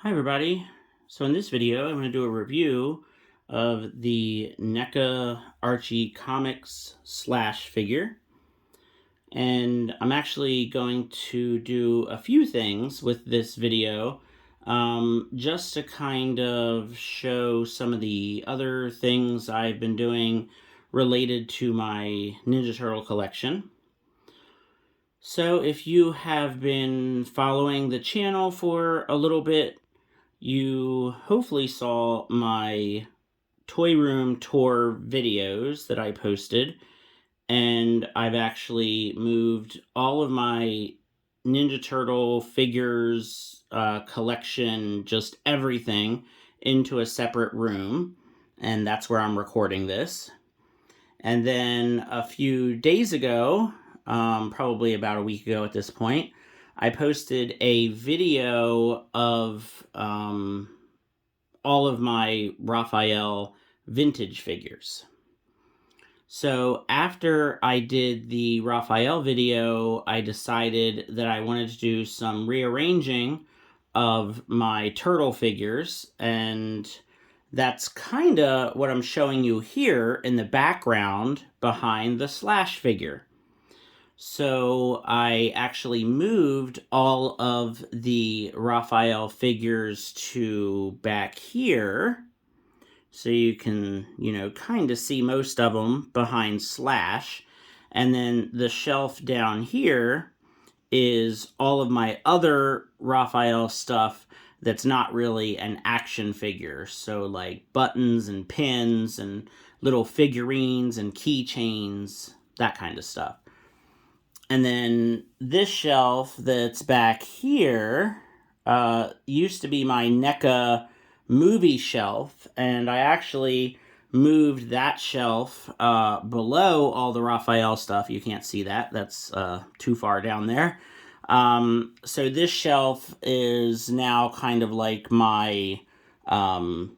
Hi everybody. So in this video, I'm going to do a review of the NECA Archie comics slash figure. And I'm actually going to do a few things with this video just to kind of show some of the other things I've been doing related to my Ninja Turtle collection. So if you have been following the channel for a little bit, you hopefully saw my toy room tour videos that I posted, and I've actually moved all of my Ninja Turtle figures, collection, just everything, into a separate room, and that's where I'm recording this. And then a few days ago, probably about a week ago at this point, I posted a video of all of my Raphael vintage figures. So after I did the Raphael video, I decided that I wanted to do some rearranging of my turtle figures, and that's kind of what I'm showing you here in the background behind the Slash figure. So I actually moved all of the Raphael figures to back here. So you can, kind of see most of them behind Slash. And then the shelf down here is all of my other Raphael stuff that's not really an action figure. So like buttons and pins and little figurines and keychains, that kind of stuff. And then this shelf that's back here used to be my NECA movie shelf, and I actually moved that shelf below all the Raphael stuff. You can't see that. That's too far down there. So this shelf is now kind of like my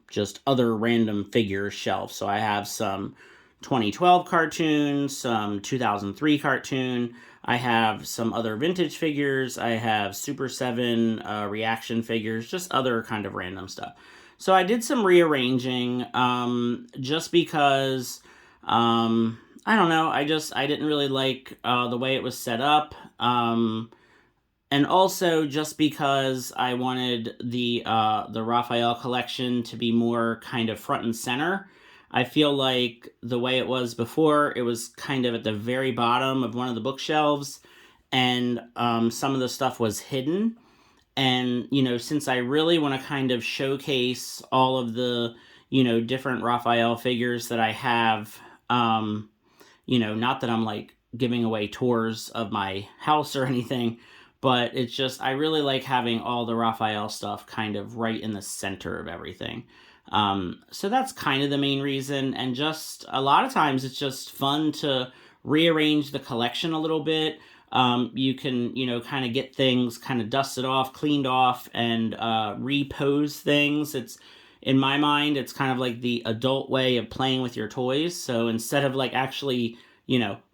just other random figure shelf. So I have some 2012 cartoons, some 2003 cartoon. I have some other vintage figures. I have Super 7 reaction figures, just other kind of random stuff. So I did some rearranging just because, I don't know, I didn't really like the way it was set up. And also just because I wanted the Raphael collection to be more kind of front and center. I feel like the way it was before, it was kind of at the very bottom of one of the bookshelves, and some of the stuff was hidden. And, since I really want to kind of showcase all of the, different Raphael figures that I have, not that I'm like giving away tours of my house or anything, but it's just, I really like having all the Raphael stuff kind of right in the center of everything. So that's kind of the main reason. And just a lot of times it's just fun to rearrange the collection a little bit. You can, kind of get things kind of dusted off, cleaned off, and repose things. In my mind, it's kind of like the adult way of playing with your toys. So instead of like actually,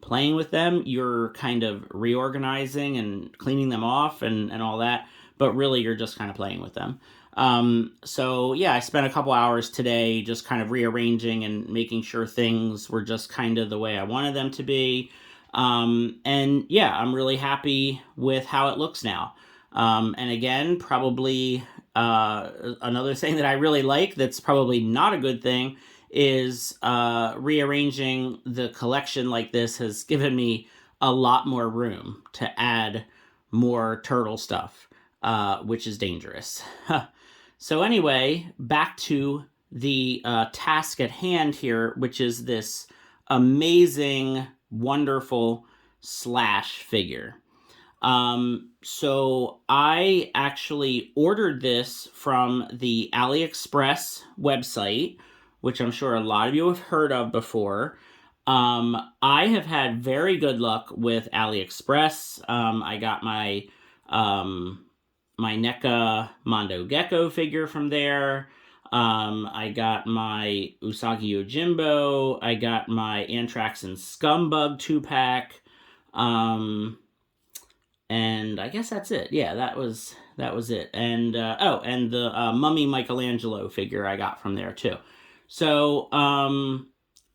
playing with them, you're kind of reorganizing and cleaning them off and all that. But really, you're just kind of playing with them. So yeah, I spent a couple hours today just kind of rearranging and making sure things were just kind of the way I wanted them to be. And yeah, I'm really happy with how it looks now. And again, probably another thing that I really like that's probably not a good thing is rearranging the collection like this has given me a lot more room to add more turtle stuff, which is dangerous. So anyway, back to the task at hand here, which is this amazing, wonderful Slash figure. So I actually ordered this from the AliExpress website, which I'm sure a lot of you have heard of before. I have had very good luck with AliExpress. I got my my NECA Mondo Gecko figure from there. I got my Usagi Yojimbo. I got my Anthrax and Scumbug 2-pack. And I guess that's it. Yeah, that was it. And oh, and the Mummy Michelangelo figure I got from there too. So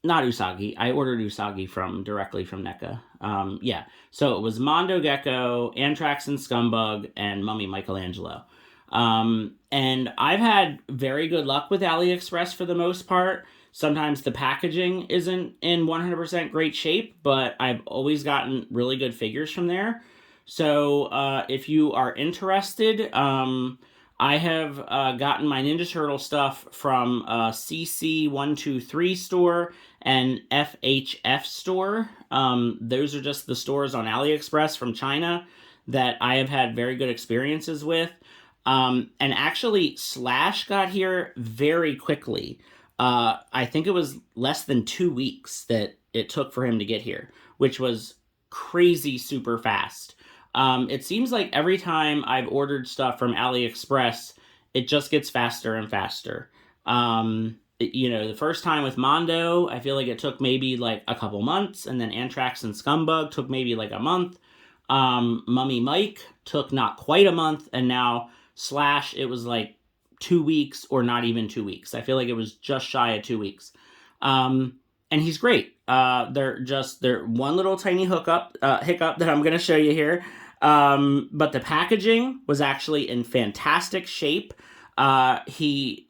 not Usagi. I ordered Usagi from directly from NECA. Yeah. So it was Mondo Gecko, Anthrax and Scumbug, and Mummy Michelangelo. And I've had very good luck with AliExpress for the most part. Sometimes the packaging isn't in 100% great shape, but I've always gotten really good figures from there. So if you are interested, I have gotten my Ninja Turtle stuff from CC123 store and FHF store. Those are just the stores on AliExpress from China that I have had very good experiences with. And actually, Slash got here very quickly. I think it was less than 2 weeks that it took for him to get here, which was crazy super fast. It seems like every time I've ordered stuff from AliExpress, it just gets faster and faster. The first time with Mondo, I feel like it took maybe like a couple months, and then Anthrax and Scumbug took maybe like a month. Mummy Mike took not quite a month, and now Slash, it was like 2 weeks or not even 2 weeks. I feel like it was just shy of 2 weeks. And he's great. They're one little tiny hiccup that I'm going to show you here. But the packaging was actually in fantastic shape. He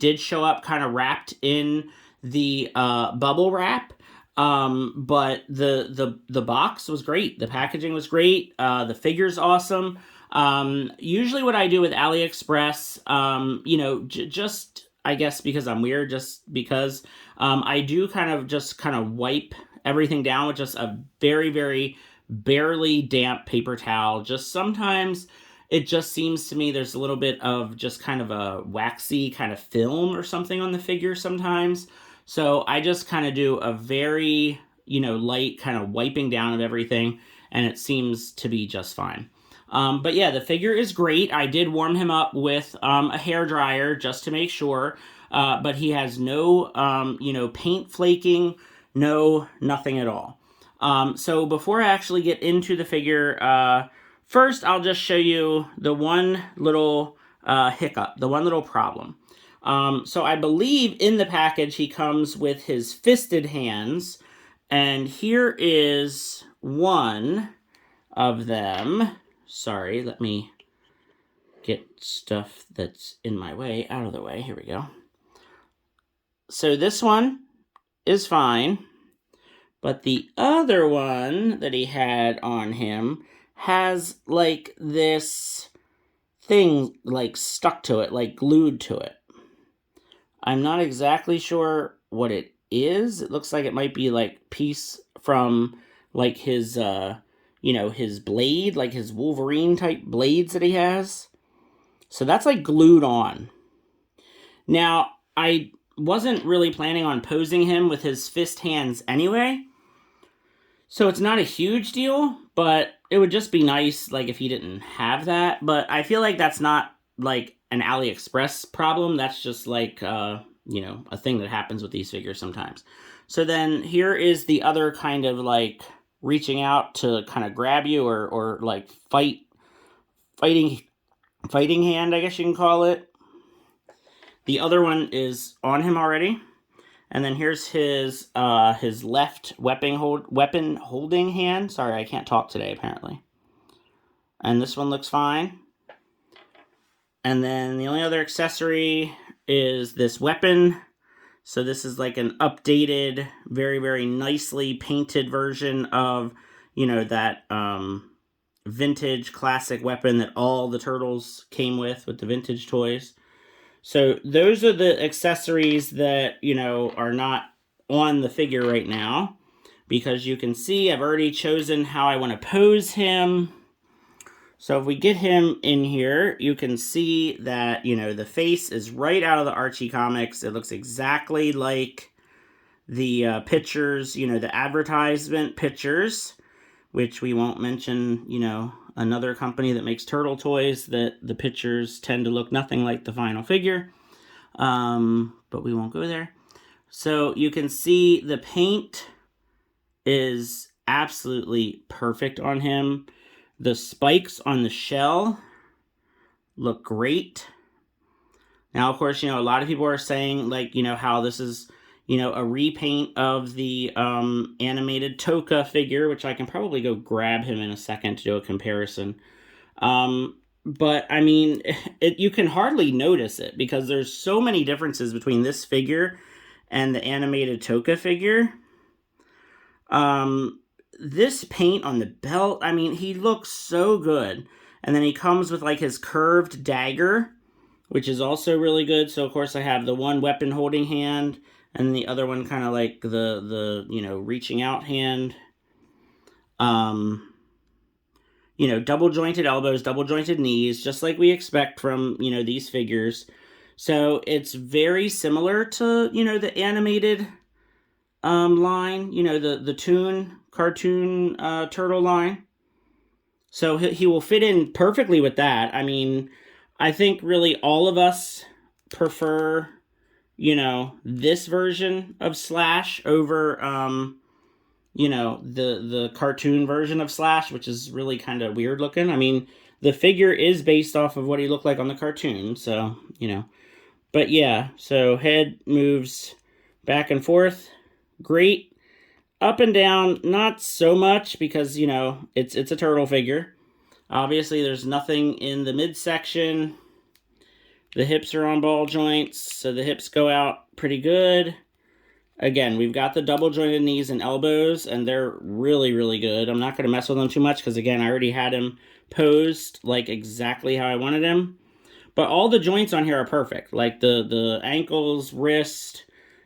did show up kind of wrapped in the bubble wrap. But the box was great. The packaging was great. The figure's awesome. Usually what I do with AliExpress, just, I guess because I'm weird, just because, I do kind of wipe everything down with just a very, very barely damp paper towel. Just sometimes it just seems to me there's a little bit of just kind of a waxy kind of film or something on the figure sometimes. So I just kind of do a very, light kind of wiping down of everything, and it seems to be just fine. But yeah, the figure is great. I did warm him up with a hair dryer just to make sure. But he has no, paint flaking, nothing at all. So before I actually get into the figure, first I'll just show you the one little hiccup, the one little problem. So I believe in the package he comes with his fisted hands, and here is one of them. Sorry, let me get stuff that's in my way out of the way. Here we go. So this one is fine, but the other one that he had on him has like this thing like stuck to it, like glued to it. I'm not exactly sure what it is. It looks like it might be like piece from like his his blade, like his Wolverine type blades that he has. So that's like glued on. Now, I wasn't really planning on posing him with his fist hands anyway. So it's not a huge deal, but it would just be nice like if he didn't have that. But I feel like that's not like an AliExpress problem. That's just like a thing that happens with these figures sometimes. So then here is the other kind of like reaching out to kind of grab you or like fighting hand, I guess you can call it. The other one is on him already. And then here's his left weapon holding hand. Sorry, I can't talk today apparently. And this one looks fine. And then the only other accessory is this weapon. So this is like an updated, very, very nicely painted version of, that vintage classic weapon that all the turtles came with the vintage toys. So those are the accessories that, are not on the figure right now. Because you can see I've already chosen how I want to pose him. So if we get him in here, you can see that, the face is right out of the Archie comics. It looks exactly like the pictures, the advertisement pictures, which we won't mention, another company that makes turtle toys that the pictures tend to look nothing like the final figure. But we won't go there. So you can see the paint is absolutely perfect on him. The spikes on the shell look great. Now, of course, a lot of people are saying, like, how this is, a repaint of the animated Toka figure, which I can probably go grab him in a second to do a comparison. But, I mean, you can hardly notice it because there's so many differences between this figure and the animated Toka figure. This paint on the belt, I mean, he looks so good. And then he comes with, like, his curved dagger, which is also really good. So, of course, I have the one weapon holding hand and the other one kind of like the reaching out hand. Double jointed elbows, double jointed knees, just like we expect from, these figures. So it's very similar to, the animated line, the cartoon turtle line. So he will fit in perfectly with that. I mean, I think really all of us prefer, this version of Slash over, the cartoon version of Slash, which is really kind of weird looking. I mean, the figure is based off of what he looked like on the cartoon, so, But yeah, so head moves back and forth. Great. Up and down, not so much because, it's a turtle figure. Obviously, there's nothing in the midsection. The hips are on ball joints, so the hips go out pretty good. Again, we've got the double jointed knees and elbows, and they're really, really good. I'm not going to mess with them too much because, again, I already had him posed like exactly how I wanted him. But all the joints on here are perfect, like the ankles, wrist,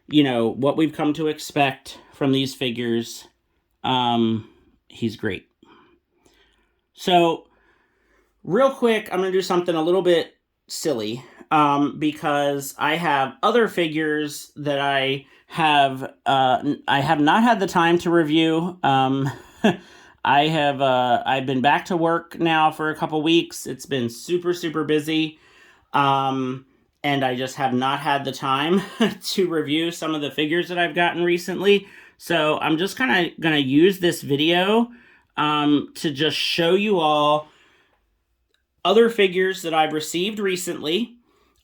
what we've come to expect from these figures. He's great. So, real quick, I'm going to do something a little bit silly because I have other figures that I have not had the time to review. I've been back to work now for a couple weeks. It's been super, super busy. And I just have not had the time to review some of the figures that I've gotten recently. So I'm just kind of going to use this video to just show you all other figures that I've received recently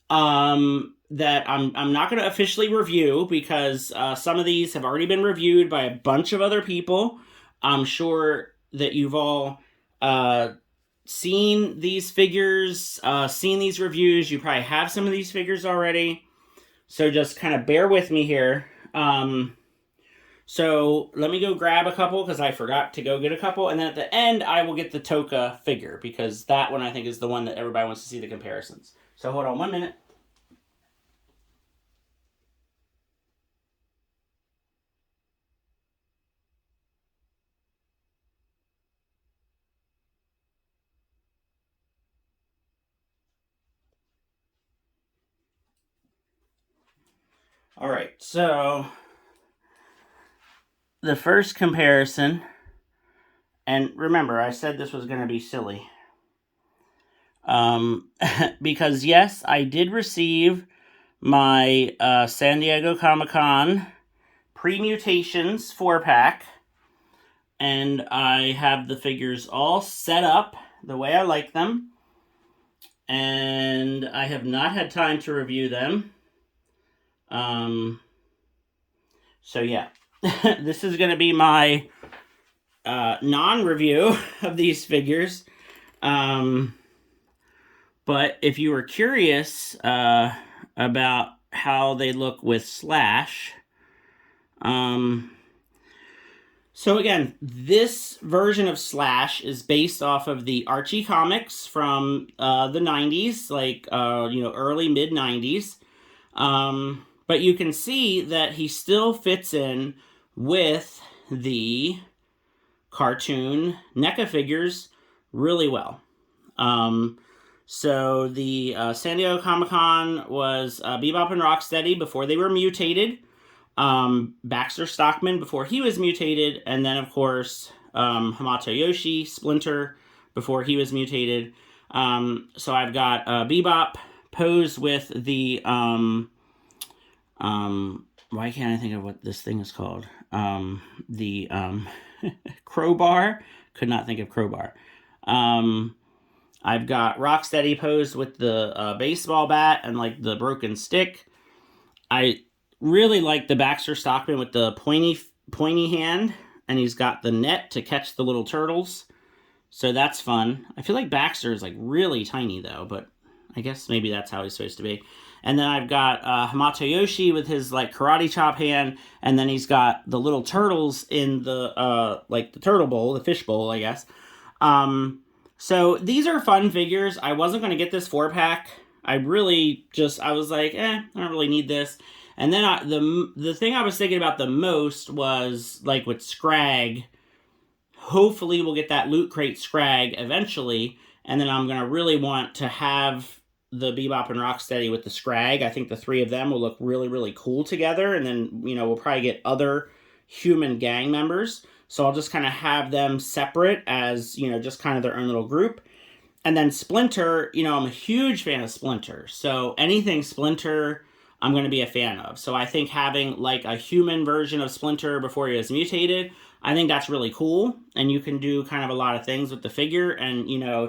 that I'm not going to officially review because some of these have already been reviewed by a bunch of other people. I'm sure that you've all seen these figures, seen these reviews. You probably have some of these figures already. So just kind of bear with me here. So let me go grab a couple because I forgot to go get a couple. And then at the end, I will get the Toka figure because that one I think is the one that everybody wants to see the comparisons. So hold on 1 minute. All right, so the first comparison, and remember, I said this was going to be silly. Because yes, I did receive my San Diego Comic-Con Pre-Mutations 4-pack, and I have the figures all set up the way I like them, and I have not had time to review them. So yeah, this is going to be my non-review of these figures. But if you were curious about how they look with Slash, so again, this version of Slash is based off of the Archie comics from the 90s, like, early, mid-90s. But you can see that he still fits in with the cartoon NECA figures really well. So the San Diego Comic-Con was Bebop and Rocksteady before they were mutated. Baxter Stockman before he was mutated, and then of course Hamato Yoshi, Splinter, before he was mutated. So I've got Bebop posed with the why can't I think of what this thing is called? The crowbar. Could not think of crowbar. I've got Rocksteady posed with the baseball bat and like the broken stick. I really like the Baxter Stockman with the pointy hand, and he's got the net to catch the little turtles. So that's fun. I feel like Baxter is like really tiny though, but I guess maybe that's how he's supposed to be. And then I've got Hamato Yoshi with his like karate chop hand, and then he's got the little turtles in the like the turtle bowl, the fish bowl, I guess. So these are fun figures. I wasn't going to get this 4-pack. I was like, I don't really need this. And then the thing I was thinking about the most was like with Scrag. Hopefully we'll get that Loot Crate Scrag eventually, and then I'm going to really want to have the Bebop and Rocksteady with the Scrag. I think the three of them will look really, really cool together, and then, we'll probably get other human gang members. So I'll just kind of have them separate as, just kind of their own little group. And then Splinter, I'm a huge fan of Splinter. So anything Splinter, I'm going to be a fan of. So I think having like a human version of Splinter before he was mutated, I think that's really cool. And you can do kind of a lot of things with the figure. And,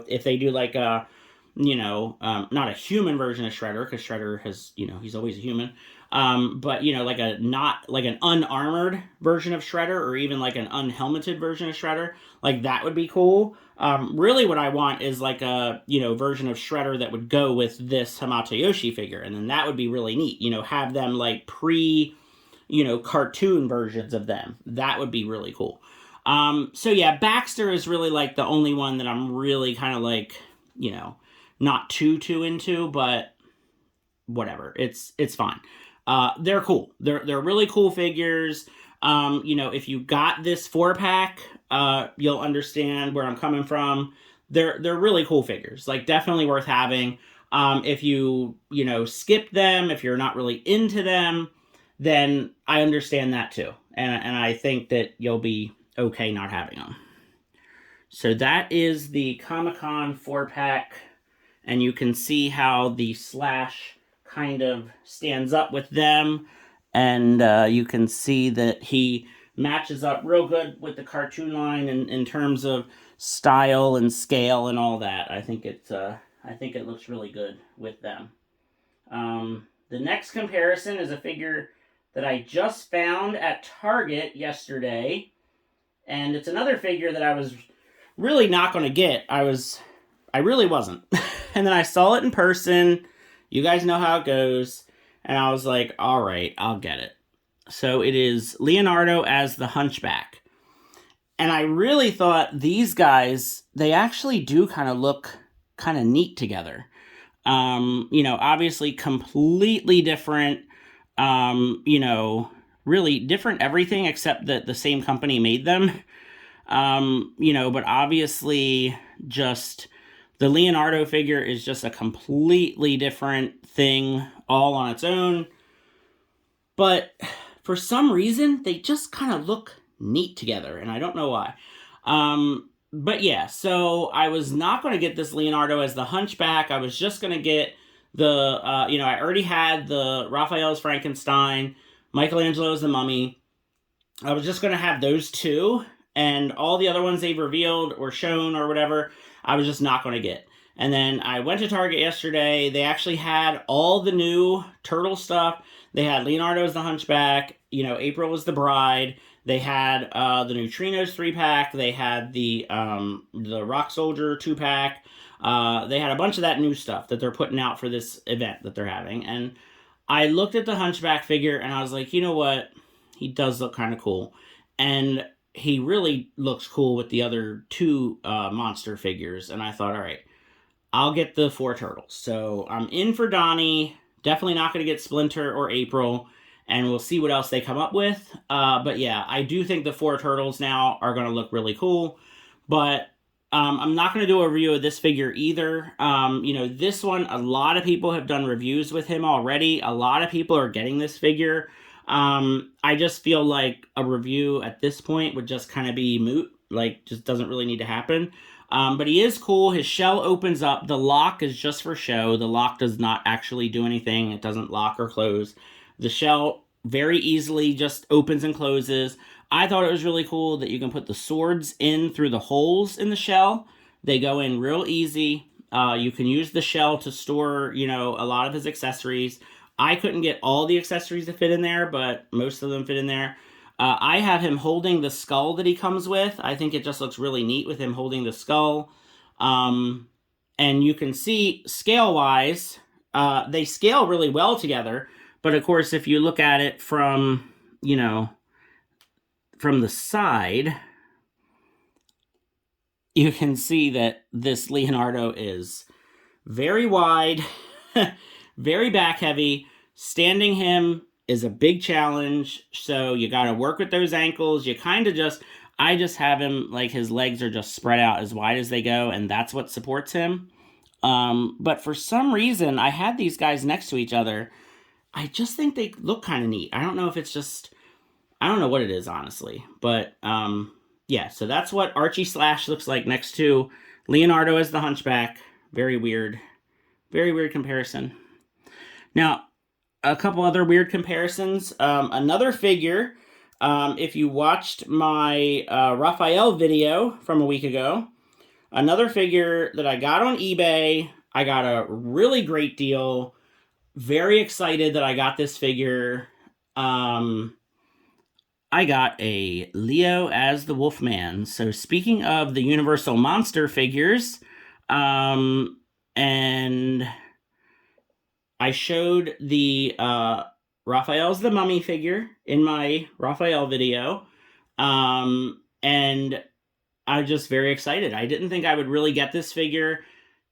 if they do like a, not a human version of Shredder, because Shredder has, he's always a human. But, like an unarmored version of Shredder, or even like an unhelmeted version of Shredder, like that would be cool. Really what I want is like a, version of Shredder that would go with this Hamato Yoshi figure. And then that would be really neat, have them like cartoon versions of them. That would be really cool. So yeah, Baxter is really like the only one that I'm really kind of like, not too into, but whatever. It's fine. They're cool. They're really cool figures. If you got this 4-pack, you'll understand where I'm coming from. They're really cool figures. Like definitely worth having. If you skip them, if you're not really into them, then I understand that too. And I think that you'll be okay not having them. So that is the Comic-Con 4-pack. And you can see how the Slash kind of stands up with them. And you can see that he matches up real good with the cartoon line in terms of style and scale and all that. I think it looks really good with them. The next comparison is a figure that I just found at Target yesterday. And it's another figure that I was really not going to get. I really wasn't. And then I saw it in person. You guys know how it goes. And I was like, all right, I'll get it. So it is Leonardo as the Hunchback. And I really thought these guys, they actually do kind of look kind of neat together. Obviously completely different, really different everything except that the same company made them. But obviously just the Leonardo figure is just a completely different thing all on its own. But for some reason, they just kind of look neat together, and I don't know why. But yeah, so I was not going to get this Leonardo as the Hunchback. I was just going to get the, I already had the Raphael's Frankenstein, Michelangelo's The Mummy. I was just going to have those two, and all the other ones they've revealed or shown or whatever, I was just not going to get. And then I went to Target yesterday. They actually had all the new Turtle stuff. They had Leonardo as the Hunchback. April was the bride. They had the Neutrinos 3-pack. They had the Rock Soldier 2-pack. They had a bunch of that new stuff that they're putting out for this event that they're having. And I looked at the Hunchback figure and I was like, you know what? He does look kind of cool. And he really looks cool with the other two monster figures. And I thought, all right, I'll get the 4 turtles. So I'm in for Donnie. Definitely not going to get Splinter or April. And we'll see what else they come up with. But yeah, I do think the 4 turtles now are going to look really cool. But I'm not going to do a review of this figure either. This one, a lot of people have done reviews with him already. A lot of people are getting this figure. I just feel like a review at this point would just kind of be moot. Like, just doesn't really need to happen. But he is cool. His shell opens up. The lock is just for show. The lock does not actually do anything. It doesn't lock or close. The shell very easily just opens and closes. I thought it was really cool that you can put the swords in through the holes in the shell. They go in real easy. You can use the shell to store, you know, a lot of his accessories. I couldn't get all the accessories to fit in there, but most of them fit in there. I have him holding the skull that he comes with. I think it just looks really neat with him holding the skull. And you can see scale-wise, they scale really well together. But of course, if you look at it from, you know, from the side, you can see that this Leonardo is very wide, very back heavy. Standing him is a big challenge, so you got to work with those ankles. You kind of just, I just have him like his legs are just spread out as wide as they go, and that's what supports him. But for some reason, I had these guys next to each other. I just think they look kind of neat. I don't know if it's just, I don't know what it is, honestly. But, yeah, so that's what Archie Slash looks like next to Leonardo as the Hunchback. Very weird comparison. Now, a couple other weird comparisons. Another figure, if you watched my Raphael video from a week ago, another figure that I got on eBay. I got a really great deal. Very excited that I got this figure. I got a Leo as the Wolfman. So speaking of the Universal Monster figures, and I showed the Raphael's the Mummy figure in my Raphael video, and I'm just very excited. I didn't think I would really get this figure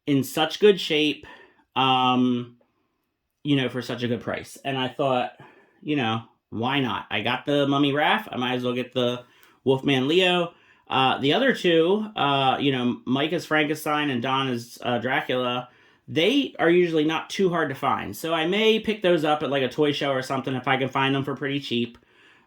in such good shape, you know, for such a good price. And I thought, you know, why not? I got the Mummy Raph. I might as well get the Wolfman Leo. The other two, you know, Mike is Frankenstein and Don is Dracula. They are usually not too hard to find. So I may pick those up at like a toy show or something if I can find them for pretty cheap.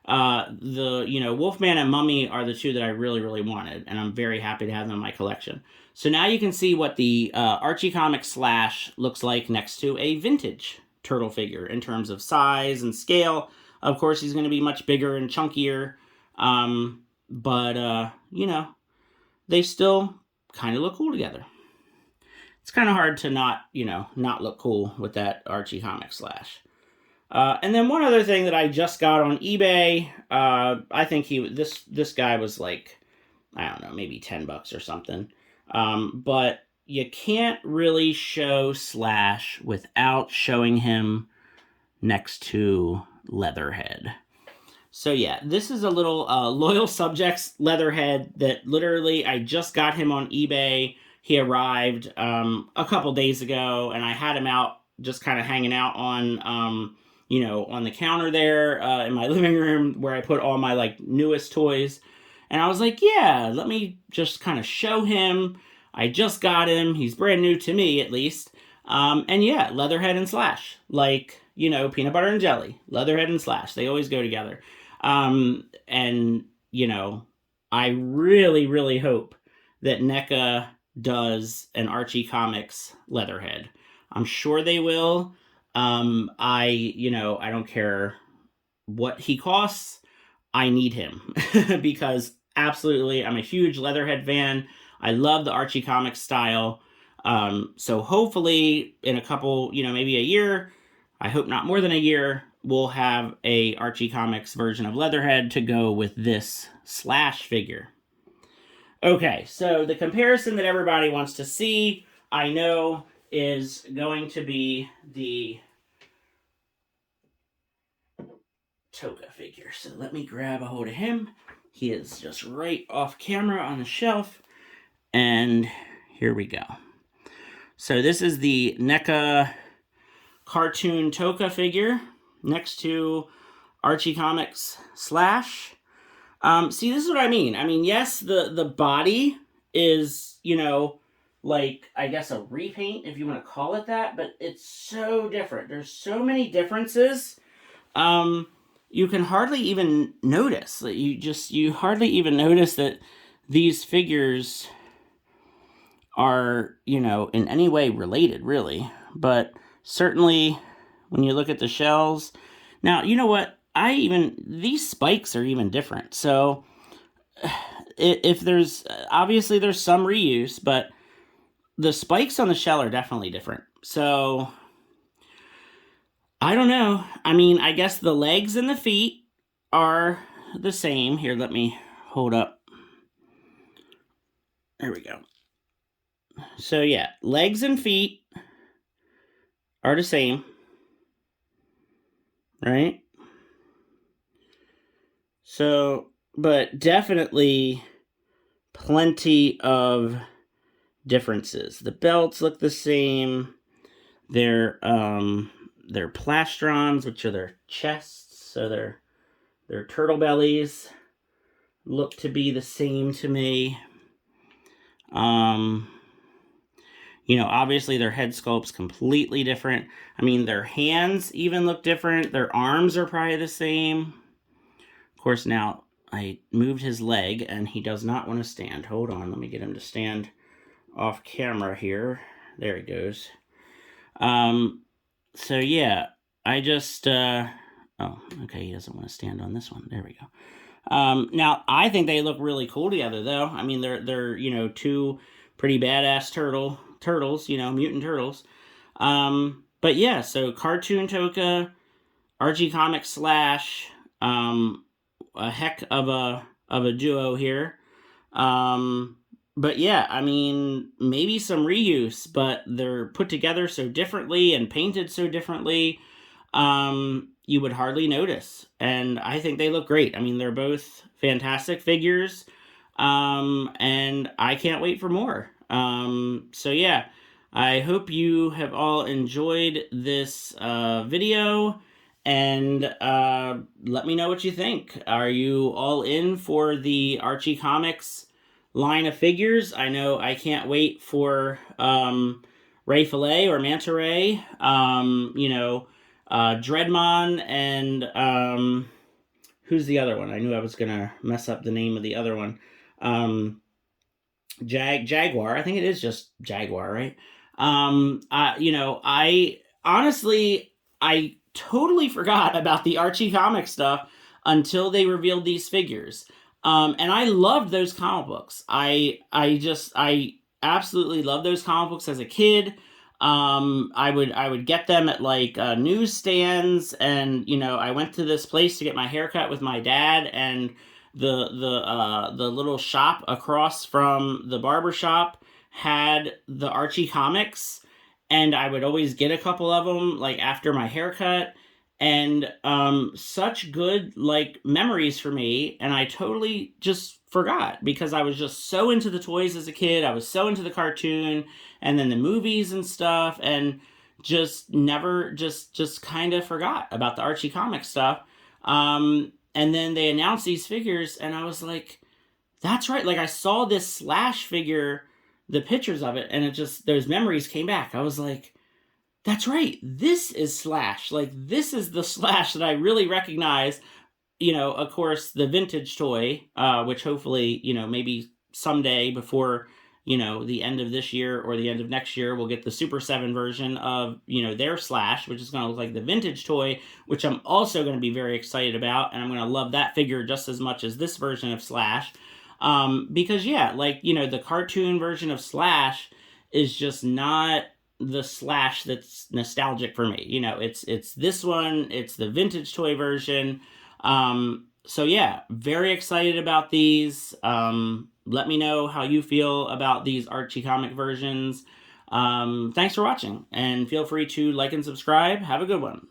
The, you know, Wolfman and Mummy are the two that I really, really wanted. And I'm very happy to have them in my collection. So now you can see what the Archie Comics Slash looks like next to a vintage turtle figure in terms of size and scale. Of course, he's going to be much bigger and chunkier. But you know, they still kind of look cool together. It's kind of hard to not, you know, not look cool with that Archie Comics Slash. And then one other thing that I just got on eBay, I think this guy was like, I don't know, maybe $10 or something. But you can't really show Slash without showing him next to Leatherhead. So yeah, this is a little Loyal Subjects Leatherhead that literally I just got him on eBay. He arrived a couple days ago, and I had him out just kind of hanging out on, you know, on the counter there in my living room where I put all my like newest toys. And I was like, yeah, let me just kind of show him. I just got him. He's brand new to me, at least. And yeah, Leatherhead and Slash, like, you know, peanut butter and jelly, Leatherhead and Slash. They always go together. And, you know, I really, really hope that NECA does an Archie Comics Leatherhead. I'm sure they will. You know, I don't care what he costs. I need him because absolutely, I'm a huge Leatherhead fan. I love the Archie Comics style. So hopefully in a couple, you know, maybe a year, I hope not more than a year, we'll have a Archie Comics version of Leatherhead to go with this Slash figure. Okay, so the comparison that everybody wants to see, I know, is going to be the Toka figure. So let me grab a hold of him. He is just right off camera on the shelf. And here we go. So this is the NECA cartoon Toka figure next to Archie Comics Slash. See, this is what I mean. I mean, yes, the body is, you know, like, I guess a repaint, if you want to call it that, but it's so different. There's so many differences. You can hardly even notice. You hardly even notice that these figures are, you know, in any way related, really. But certainly, when you look at the shells... Now, you know what? These spikes are even different. So, if there's, obviously there's some reuse, but the spikes on the shell are definitely different. So I don't know. I mean, I guess the legs and the feet are the same. Here, let me hold up. There we go. So yeah, legs and feet are the same, right? So, but definitely plenty of differences. The belts look the same. Their plastrons, which are their chests, so their turtle bellies, look to be the same to me. You know, obviously their head sculpt's completely different. I mean, their hands even look different. Their arms are probably the same. Of course, now I moved his leg and he does not want to stand. Hold on, let me get him to stand off camera here. There he goes. So yeah, I just, oh, okay, he doesn't want to stand on this one. There we go. Now I think they look really cool together though. I mean, they're, you know, two pretty badass turtles, you know, mutant turtles. But yeah, so cartoon Toka, Archie comic slash, a heck of a duo here. But yeah, I mean, maybe some reuse, but they're put together so differently and painted so differently, you would hardly notice. And I think they look great. I mean, they're both fantastic figures, and I can't wait for more. So yeah, I hope you have all enjoyed this video, and let me know what you think. Are you all in for the Archie Comics line of figures? I know I can't wait for Ray Fillet or Manta Ray, you know, Dreadmon, and who's the other one? I knew I was gonna mess up the name of the other one. Jaguar. I think it is just Jaguar, right? You know, I honestly, I totally forgot about the Archie comic stuff until they revealed these figures. And I loved those comic books. I absolutely loved those comic books as a kid. I would get them at like newsstands, and you know, I went to this place to get my haircut with my dad, and the little shop across from the barber shop had the Archie comics, and I would always get a couple of them like after my haircut, and such good like memories for me, and I totally just forgot because I was just so into the toys as a kid. I was so into the cartoon and then the movies and stuff, and just never just kind of forgot about the Archie comic stuff. And then they announced these figures, and I was like, that's right. Like, I saw this Slash figure, the pictures of it, and it just, those memories came back. I was like, that's right. This is Slash. Like, this is the Slash that I really recognize. You know, of course, the vintage toy, which hopefully, you know, maybe someday before, you know, the end of this year or the end of next year, we'll get the Super 7 version of, you know, their Slash, which is going to look like the vintage toy, which I'm also going to be very excited about. And I'm going to love that figure just as much as this version of Slash. Because, yeah, like, you know, the cartoon version of Slash is just not the Slash that's nostalgic for me. You know, it's this one, it's the vintage toy version. So yeah, very excited about these. Let me know how you feel about these Archie comic versions. Thanks for watching, and feel free to like and subscribe. Have a good one.